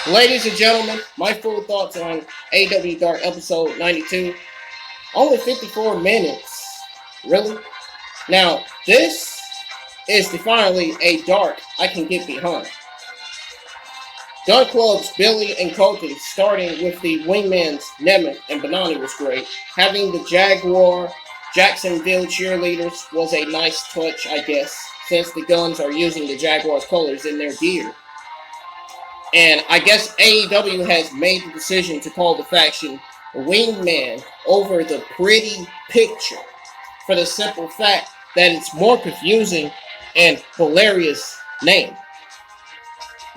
Ladies and gentlemen, my full thoughts on AEW Dark episode 92. Only 54 minutes. Really? Now, this is definitely a Dark I can get behind. Dark Club's Billy and Colton, starting with the wingmans Nemeth and Banani, was great. Having the Jaguar Jacksonville cheerleaders was a nice touch, I guess, since the Guns are using the Jaguars colors in their gear. And I guess AEW has made the decision to call the faction Wingman over the pretty picture for the simple fact that it's more confusing and hilarious name.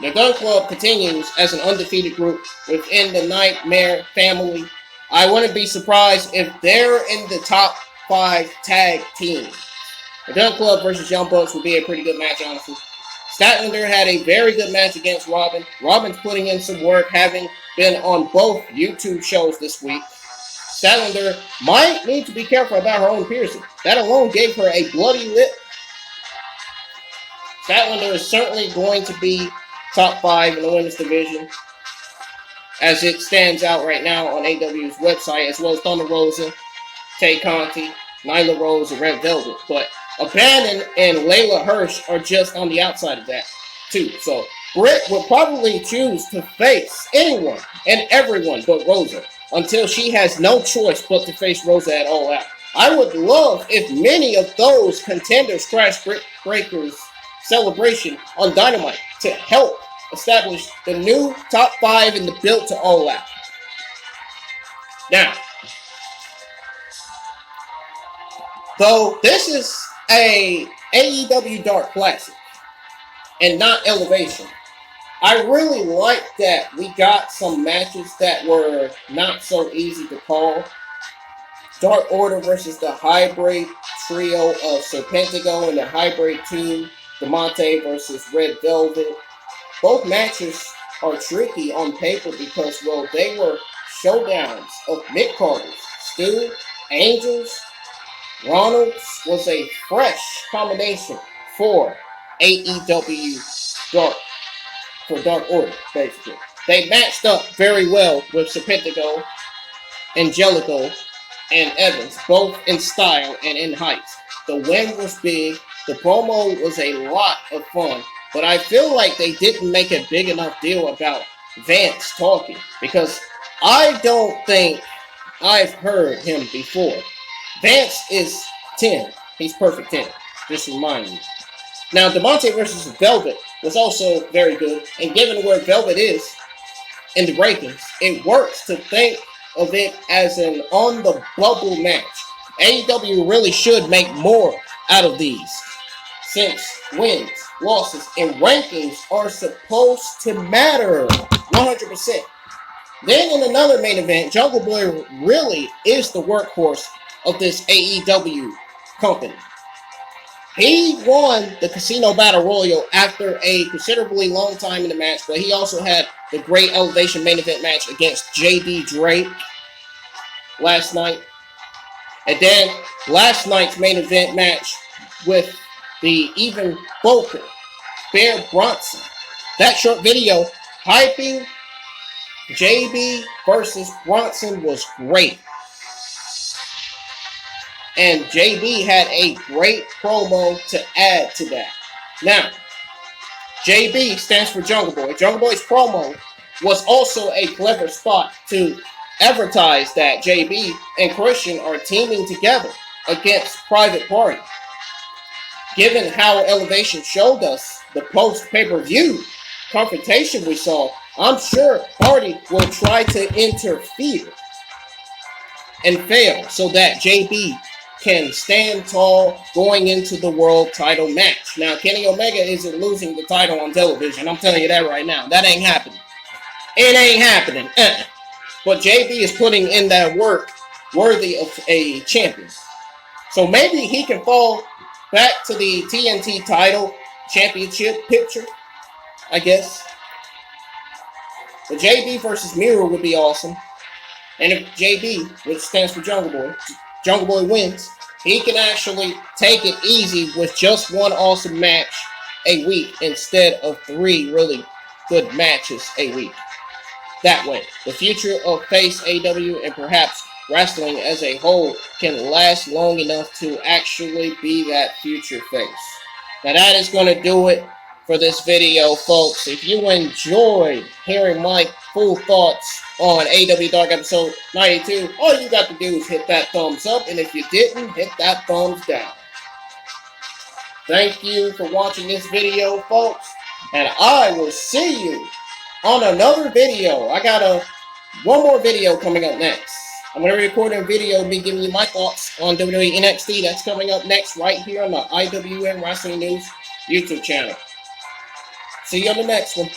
The Gun Club continues as an undefeated group within the Nightmare family. I wouldn't be surprised if they're in the top 5 tag team. The Gun Club versus Young Bucks would be a pretty good match, honestly. Statlander had a very good match against Robin. Robin's putting in some work, having been on both YouTube shows this week. Statlander might need to be careful about her own piercing. That alone gave her a bloody lip. Statlander is certainly going to be top 5 in the women's division, as it stands out right now on AEW's website, as well as Thunder Rosa, Tay Conti, Nyla Rose, and Red Velvet. But Abandon and Layla Hirsch are just on the outside of that, too. So Britt would probably choose to face anyone and everyone but Rosa until she has no choice but to face Rosa at All Out. I would love if many of those contenders crash Breakers celebration on Dynamite to help establish the new top 5 in the build to All Out. Now, though this is a AEW Dark Classic and not Elevation, I really like that we got some matches that were not so easy to call. Dark Order versus the Hybrid Trio of Serpentinco and the Hybrid Team, Diamante versus Red Velvet. Both matches are tricky on paper because, well, they were showdowns of mid-carders. Stu, Angels, Ronalds was a fresh combination for AEW Dark, for Dark Order, basically. They matched up very well with Serpentico, Angelico, and Evans, both in style and in height. The win was big. The promo was a lot of fun, but I feel like they didn't make a big enough deal about Vance talking, because I don't think I've heard him before. Vance is 10. He's perfect 10. Just remind you. Now, Diamante versus Velvet was also very good, and given where Velvet is in the rankings, it works to think of it as an on-the-bubble match. AEW really should make more out of these, since wins, losses, and rankings are supposed to matter 100%. Then in another main event, Jungle Boy really is the workhorse of this AEW company. He won the Casino Battle Royal after a considerably long time in the match, but he also had the great Elevation main event match against JD Drake last night. And then last night's main event match with the even vocal Bear Bronson. That short video hyping JB versus Bronson was great. And JB had a great promo to add to that. Now, JB stands for Jungle Boy. Jungle Boy's promo was also a clever spot to advertise that JB and Christian are teaming together against Private Party. Given how Elevation showed us the post-pay-per-view confrontation we saw, I'm sure Party will try to interfere and fail so that JB can stand tall going into the world title match. Now, Kenny Omega isn't losing the title on television. I'm telling you that right now. That ain't happening. It ain't happening. But JB is putting in that work worthy of a champion. So maybe he can fall back to the TNT title championship picture, I guess. But JB versus Miro would be awesome. And if JB, which stands for Jungle Boy wins, he can actually take it easy with just one awesome match a week instead of 3 really good matches a week. that way. The future of face AEW and perhaps wrestling as a whole can last long enough to actually be that future face. Now that is going to do it for this video, folks. If you enjoyed hearing my full thoughts on AEW Dark episode 92, all you got to do is hit that thumbs up, and if you didn't, hit that thumbs down. Thank you for watching this video, folks, and I will see you on another video. I got one more video coming up next. I'm going to record a video of me giving you my thoughts on WWE NXT. That's coming up next right here on the IWN Wrestling News YouTube channel. See you on the next one.